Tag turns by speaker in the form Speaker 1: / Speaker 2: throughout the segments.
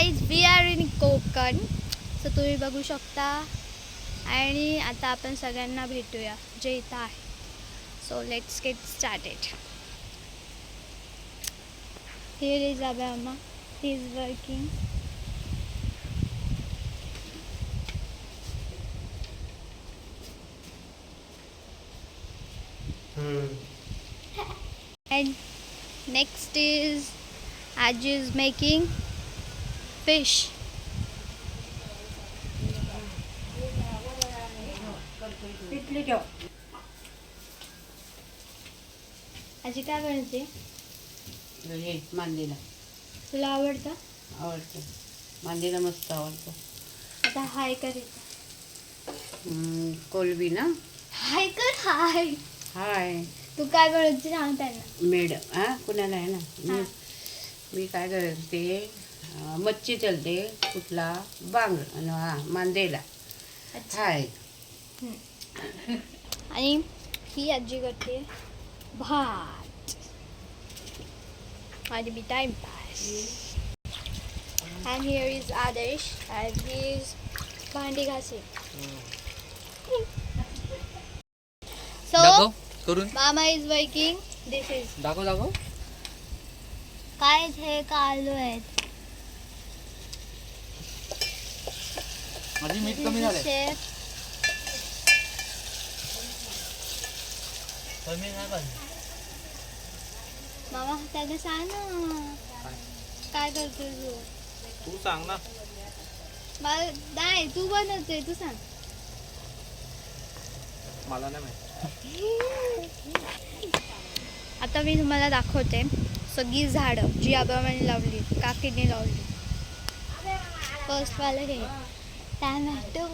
Speaker 1: Guys we are in Konkan. So तुम्ही बघू शकता आणि आता आपण सगळ्यांना भेटूया जे इथं आहे. So let's get started. Here is Obama. He is working. And next is Aji is making fish. आजी काय बनवते?
Speaker 2: हे मांदेला
Speaker 1: तुला आवडतं?
Speaker 2: आवडतं. मांदेला मस्त आवडतं.
Speaker 1: आता हाय करायचं.
Speaker 2: कोलबी ना.
Speaker 1: हाय कर हाय.
Speaker 2: हाय
Speaker 1: तू काय बनवते सांग त्यांना.
Speaker 2: मेड कुणाला आहे ना. मी काय करते मच्छी चलते कुठला बांग मांदेला. हाय
Speaker 1: आणि ही आजी करते भात आणि मी टाइमपास. अँड हिअर इज आदेश अँड ही इज भांडी घासे. सो
Speaker 3: करून
Speaker 1: मामा इज वर्किंग. दिस इज
Speaker 3: दाखव
Speaker 1: काय हे कालू आहेत.
Speaker 3: माझी मीठ कमी झालंय.
Speaker 1: शेफ
Speaker 3: कमी नाही पाहिजे.
Speaker 1: मामा त्याला सांग ना काय करतोय तू.
Speaker 3: तू सांग ना.
Speaker 1: मला नाही तू बनवतोय तू सांग.
Speaker 3: मला नाही माहिती.
Speaker 1: आता मी तुम्हाला दाखवते सगळी झाडं जी आबामाने लावली काकीने लावली. फर्स्ट वाला हे tomato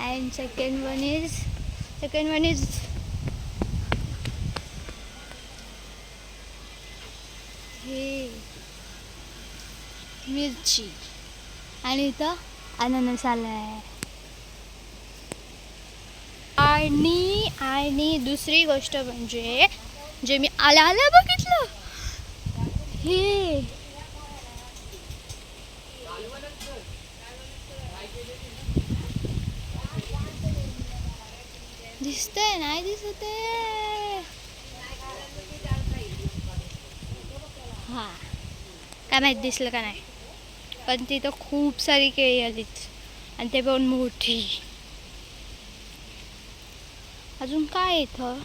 Speaker 1: and second one is हे मिरची आणि इथं अननस आलाय. आणि दुसरी गोष्ट म्हणजे जे मी आल्या बघितलं हे दिसतंय नाही दिसत आहे. हा काय माहित दिसलं का नाही पण तिथं खूप सारी केळी आलीत आणि ते पण मोठी. अजून काय इथं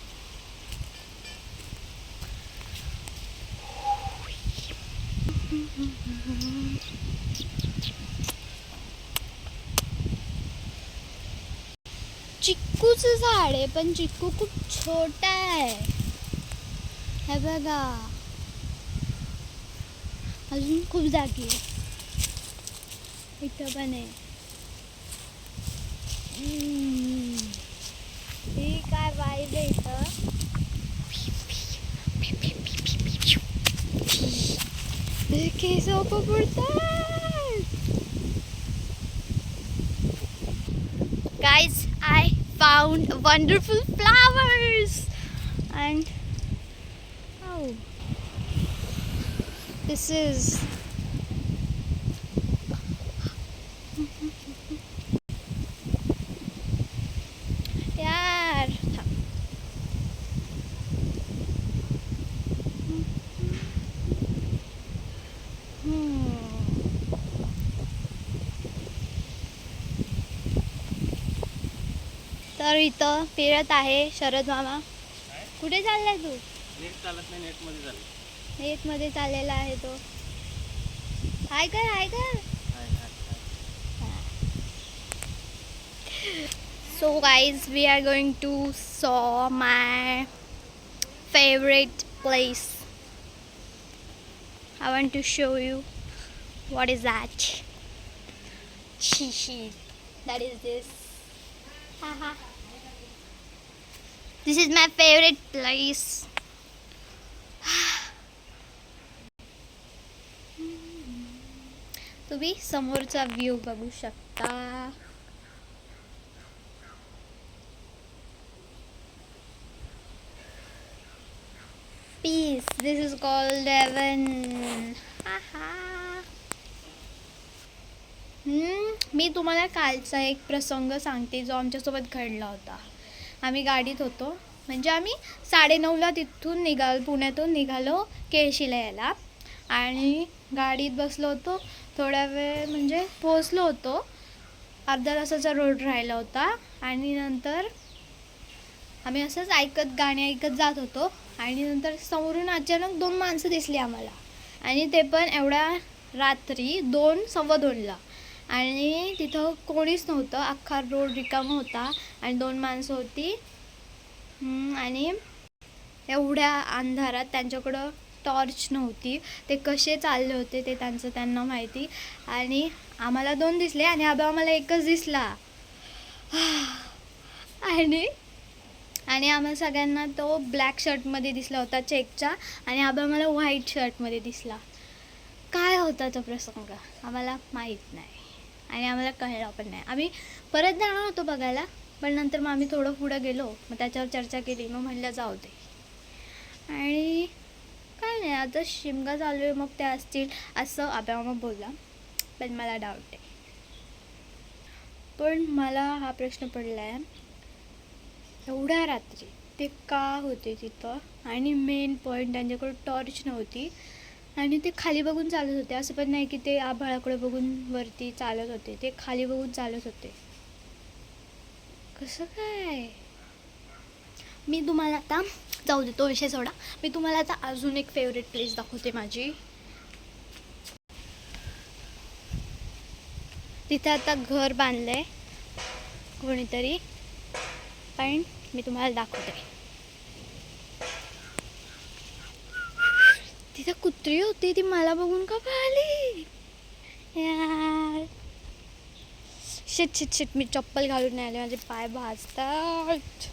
Speaker 1: चिक्कूचं झाड आहे पण चिक्कू खूप छोटा आहे. हे बघा अजून खूप जागी आहे. इथं पण आहे. हे काय पाहिलं इथं केस पडतात. Guys, I found wonderful flowers and oh, this is यार तर इथं फिरत आहे शरद मामा. कुठे चाललाय तू?
Speaker 3: नेट चालत नाही. नेट मध्ये झालं.
Speaker 1: नेट मध्ये चाललेला आहे तो. हाय कर. So guys, we are going to saw my favorite place. I want to show you what is that. That is this. Haha. This is my favorite place. तुम्ही समोरचा व्ह्यू बघू शकता. Peace. This is called heaven. Haha. मी तुम्हाला कालचा एक प्रसंग सांगते जो आमच्यासोबत घडला होता. आम्ही गाडीत होतो, म्हणजे आम्ही 9:30ला तिथून पुण्यातून निघालो केळशीला यायला. आणि गाडीत बसलो होतो. थोडा वेळ म्हणजे पोचलो होतो. अर्धा तासाचा रोड राहिला होता. आणि नंतर आम्ही असंच गाणी ऐकत जात होतो. आणि नंतर समोरून अचानक 2 माणसं दिसली आम्हाला. आणि ते पण एवढ्या रात्री 2, 2:15ला. आणि तिथं कोणीच नव्हतं. अख्खा रोड रिकामा होता आणि 2 माणसं होती. आणि एवढ्या अंधारात त्यांच्याकडं टॉर्च नव्हती. ते कसे चालले होते ते त्यांना माहिती. आणि आम्हाला 2 दिसले आणि आम्हाला एकच दिसला. आणि आम्हाला सगळ्यांना तो ब्लॅक शर्टमध्ये दिसला होता चेकचा. आणि आम्हाला व्हाईट शर्टमध्ये दिसला. काय होता तो प्रसंग आम्हाला माहीत नाही आणि आम्हाला कळलं पण नाही. आम्ही परत जाणार होतो बघायला, पण नंतर मग आम्ही थोडं पुढं गेलो. मग त्याच्यावर चर्चा केली. मग म्हणलं जाऊ दे. आणि काय नाही, आता शिमगा चालू आहे, मग ते असतील असं आम्हाला बोलला. पण मला डाऊट आहे. पण मला हा प्रश्न पडला आहे, एवढ्या रात्री ते का होते तिथं. आणि मेन पॉईंट, त्यांच्याकडे टॉर्च नव्हती आणि ते खाली बघून चालत होते. असं पण नाही की ते आभाळाकडे बघून वरती चालत होते. ते खाली बघून चालत होते. कसं काय. मी तुम्हाला आता जाऊ दे, तो विषय सोडा. मी तुम्हाला आता अजून एक फेवरेट प्लेस दाखवते माझी. तिथे आता घर बांधलंय कोणीतरी, पण मी तुम्हाला दाखवते. तिथे कुत्री होती, ती मला बघून का पळाली यार. शिट मी चप्पल घालून नाही आले, माझे पाय भाजतात.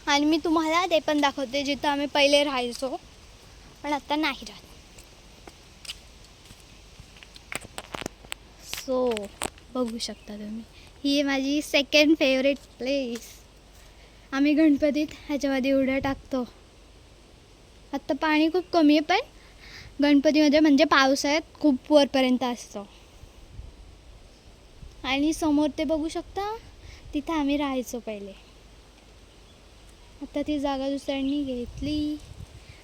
Speaker 1: आणि मी तुम्हाला ते पण दाखवते जिथं आम्ही पहिले राहायचो, पण आता नाही राहत. सो बघू शकता तुम्ही, ही आहे माझी सेकंड फेवरेट प्लेस. आम्ही गणपतीत ह्याच्यामध्ये उड्या टाकतो. आत्ता पाणी खूप कमी आहे, पण गणपतीमध्ये म्हणजे पावसाळ्यात खूप वरपर्यंत असतं. आणि समोर ते बघू शकता, तिथं आम्ही राहायचो पहिले. आता ती जागा दुसऱ्यांनी घेतली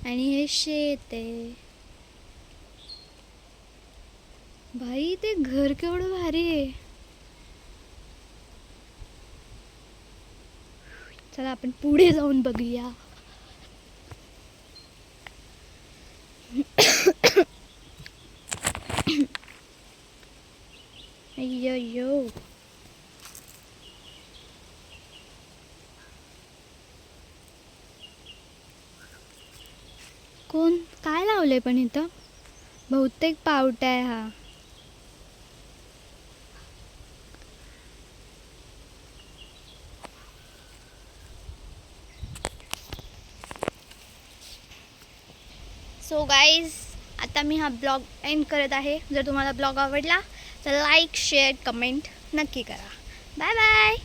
Speaker 1: आणि हे शेत आहे. भाई ते घर केवढं भारी आहे. चला आपण पुढे जाऊन बघूया. अय्यो कोण काय लावलंय पण इथं. बहुतेक पावटा आहे हा. सो गाईज, आता मी हा ब्लॉग एंड करत आहे. जर तुम्हाला ब्लॉग आवडला तर लाईक, शेअर, कमेंट नक्की करा. Bye bye.